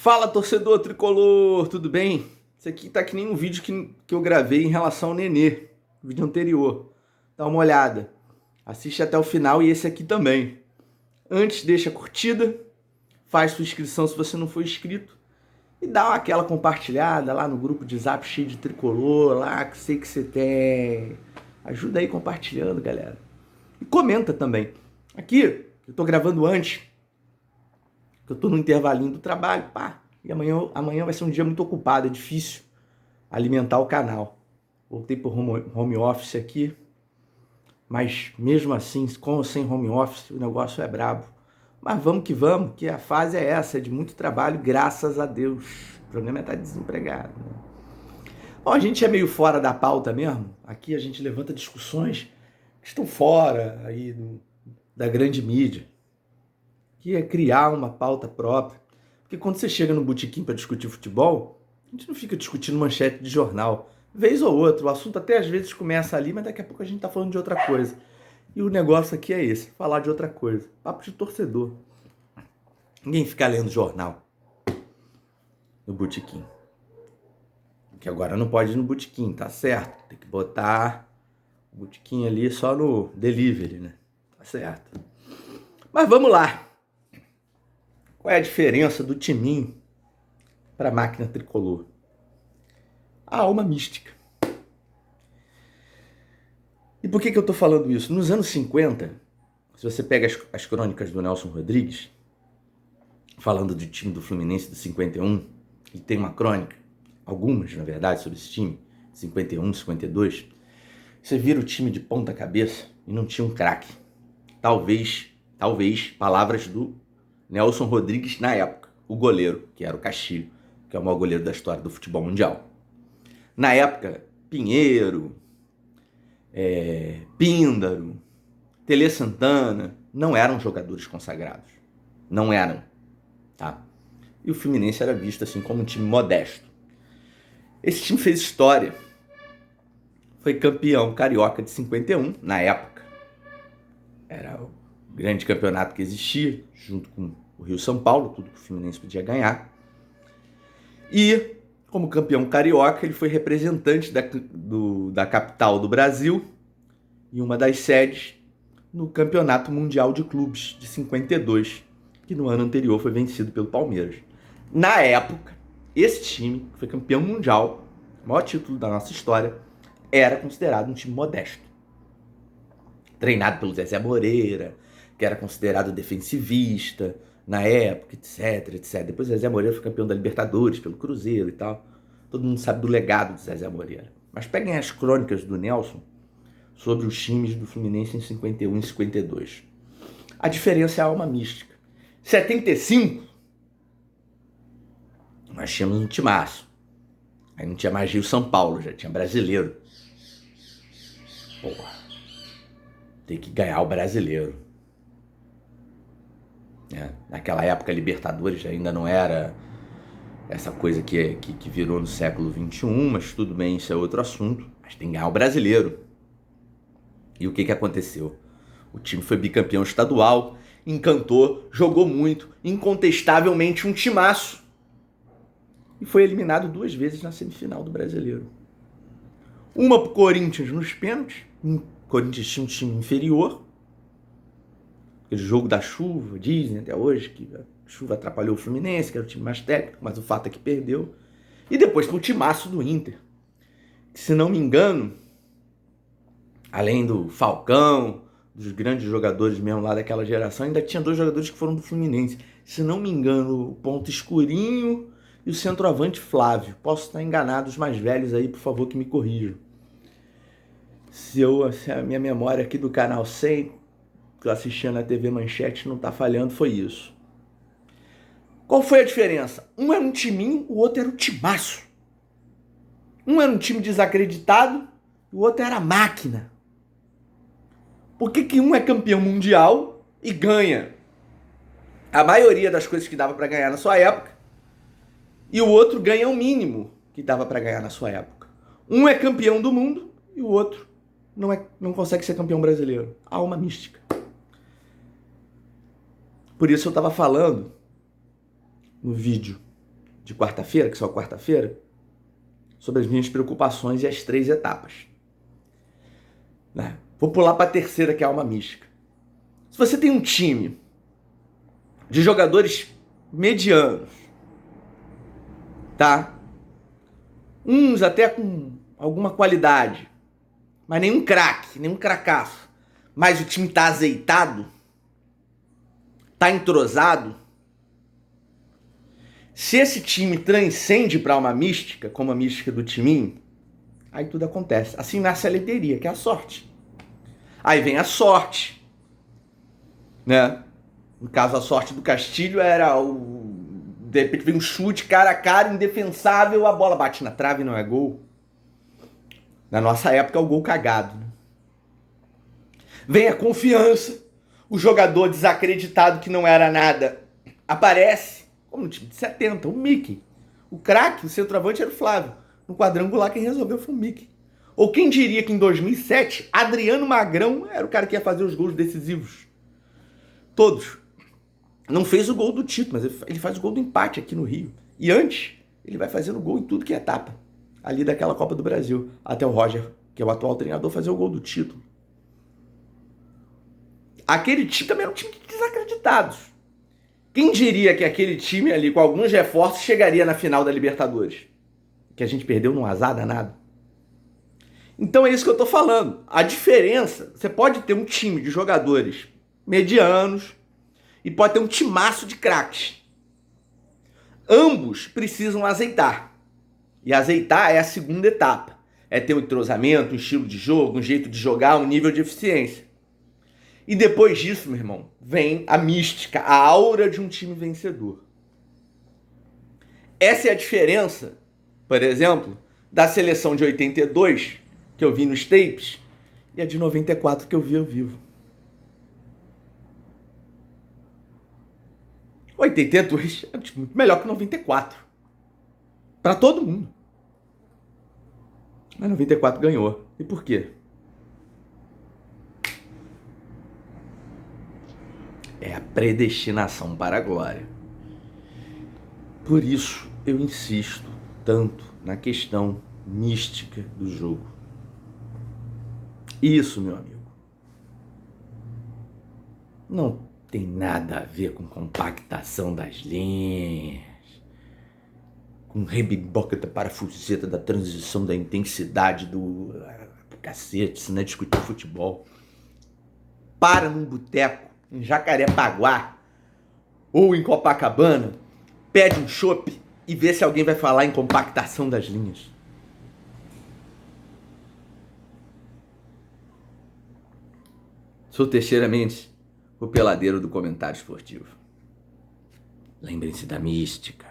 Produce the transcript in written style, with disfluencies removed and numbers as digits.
Fala, torcedor tricolor, tudo bem? Esse aqui tá que nem um vídeo que eu gravei em relação ao Nenê, o vídeo anterior. Dá uma olhada, assiste até o final e esse aqui também. Antes, deixa a curtida, faz sua inscrição se você não for inscrito e dá aquela compartilhada lá no grupo de zap cheio de tricolor, lá que sei que você tem. Ajuda aí compartilhando, galera. E comenta também. Aqui, eu tô gravando antes, eu tô no intervalinho do trabalho, pá. E amanhã vai ser um dia muito ocupado, é difícil alimentar o canal. Voltei pro home office aqui, mas mesmo assim, com ou sem home office, o negócio é brabo. Mas vamos, que a fase é essa, é de muito trabalho, graças a Deus. O problema é estar desempregado, né? Bom, a gente é meio fora da pauta mesmo. Aqui a gente levanta discussões que estão fora aí da grande mídia, que é criar uma pauta própria. Porque quando você chega no botequim para discutir futebol, a gente não fica discutindo manchete de jornal. Vez ou outra, o assunto até às vezes começa ali, mas daqui a pouco a gente tá falando de outra coisa. E o negócio aqui é esse, falar de outra coisa. Papo de torcedor. Ninguém fica lendo jornal no botequim. Que agora não pode ir no botequim, tá certo? Tem que botar o botequim ali só no delivery, né? Tá certo. Mas vamos lá. Qual é a diferença do timinho para a máquina tricolor? A alma mística. E por que eu estou falando isso? Nos anos 50, se você pega as crônicas do Nelson Rodrigues, falando do time do Fluminense de 51, ele tem uma crônica, algumas na verdade, sobre esse time, 51, 52, você vira o time de ponta cabeça e não tinha um craque. Talvez, palavras do Nelson Rodrigues na época, o goleiro, que era o Castilho, que é o maior goleiro da história do futebol mundial. Na época, Pinheiro, Píndaro, Tele Santana, não eram jogadores consagrados. Não eram, tá? E o Fluminense era visto assim como um time modesto. Esse time fez história. Foi campeão carioca de 51, na época. Era o grande campeonato que existia, junto com o Rio-São Paulo, tudo que o Fluminense podia ganhar. E, como campeão carioca, ele foi representante da capital do Brasil e uma das sedes no Campeonato Mundial de Clubes de 52, que no ano anterior foi vencido pelo Palmeiras. Na época, esse time, que foi campeão mundial, o maior título da nossa história, era considerado um time modesto. Treinado pelo Zezé Moreira, que era considerado defensivista na época, etc, etc. Depois o Zezé Moreira foi campeão da Libertadores pelo Cruzeiro e tal. Todo mundo sabe do legado de Zezé Moreira. Mas peguem as crônicas do Nelson sobre os times do Fluminense em 51 e 52. A diferença é a alma mística. 75, nós tínhamos um timaço. Aí não tinha mais Rio São Paulo, já tinha brasileiro. Porra, tem que ganhar o brasileiro. Naquela época, a Libertadores ainda não era essa coisa que virou no século XXI, mas tudo bem, isso é outro assunto. Mas tem que ganhar o brasileiro. E o que aconteceu? O time foi bicampeão estadual, encantou, jogou muito, incontestavelmente um timaço. E foi eliminado 2 vezes na semifinal do brasileiro. Uma pro Corinthians nos pênaltis, o Corinthians tinha um time inferior. Aquele jogo da chuva, dizem até hoje que a chuva atrapalhou o Fluminense, que era o time mais técnico, mas o fato é que perdeu. E depois pro timaço do Inter, que se não me engano, além do Falcão, dos grandes jogadores mesmo lá daquela geração, ainda tinha 2 jogadores que foram do Fluminense. Se não me engano, o ponto Escurinho e o centroavante Flávio. Posso estar enganado, os mais velhos aí, por favor, que me corrijam. Se a minha memória aqui do canal 100, que eu assistia na TV Manchete, não tá falhando, foi isso. Qual foi a diferença? Um era um timinho, o outro era um timaço. Um era um time desacreditado, o outro era máquina. Por que um é campeão mundial e ganha a maioria das coisas que dava para ganhar na sua época, e o outro ganha o mínimo que dava para ganhar na sua época? Um é campeão do mundo e o outro não consegue ser campeão brasileiro. Alma mística. Por isso eu estava falando no vídeo de quarta-feira, que só quarta-feira, sobre as minhas preocupações e as 3 etapas. Né? Vou pular para a terceira, que é a alma mística. Se você tem um time de jogadores medianos, tá? Uns até com alguma qualidade, mas nenhum craque, nenhum cracaço, mas o time tá azeitado, tá entrosado. Se esse time transcende para uma mística, como a mística do timinho, aí tudo acontece. Assim nasce a loteria, que é a sorte. Aí vem a sorte, né? No caso, a sorte do Castilho era de repente vem um chute cara a cara, indefensável, a bola bate na trave e não é gol. Na nossa época é o gol cagado. Né? Vem a confiança, o jogador desacreditado que não era nada aparece, como no time de 70, o Mickey. O craque, o centroavante era o Flávio. No quadrangular quem resolveu foi o Mickey. Ou quem diria que em 2007, Adriano Magrão era o cara que ia fazer os gols decisivos. Todos. Não fez o gol do título, mas ele faz o gol do empate aqui no Rio. E antes, ele vai fazendo gol em tudo que é etapa. Ali daquela Copa do Brasil. Até o Roger, que é o atual treinador, fazer o gol do título. Aquele time também era um time de desacreditados. Quem diria que aquele time ali, com alguns reforços, chegaria na final da Libertadores? Que a gente perdeu num azar danado. Então é isso que eu tô falando. A diferença, você pode ter um time de jogadores medianos, e pode ter um timaço de craques. Ambos precisam azeitar. E azeitar é a segunda etapa. É ter um entrosamento, um estilo de jogo, um jeito de jogar, um nível de eficiência. E depois disso, meu irmão, vem a mística, a aura de um time vencedor. Essa é a diferença, por exemplo, da seleção de 82, que eu vi nos tapes, e a de 94 que eu vi ao vivo. 82 é muito melhor que 94. Para todo mundo. Mas 94 ganhou. E por quê? É a predestinação para a glória. Por isso eu insisto tanto na questão mística do jogo. Isso, meu amigo, não tem nada a ver com compactação das linhas, com rebiboca da parafuseta, da transição, da intensidade do cacete, isso não é discutir futebol. Para num boteco, em Jacarepaguá, ou em Copacabana, pede um chopp e vê se alguém vai falar em compactação das linhas. Sou Teixeira Mendes, o peladeiro do comentário esportivo. Lembrem-se da mística.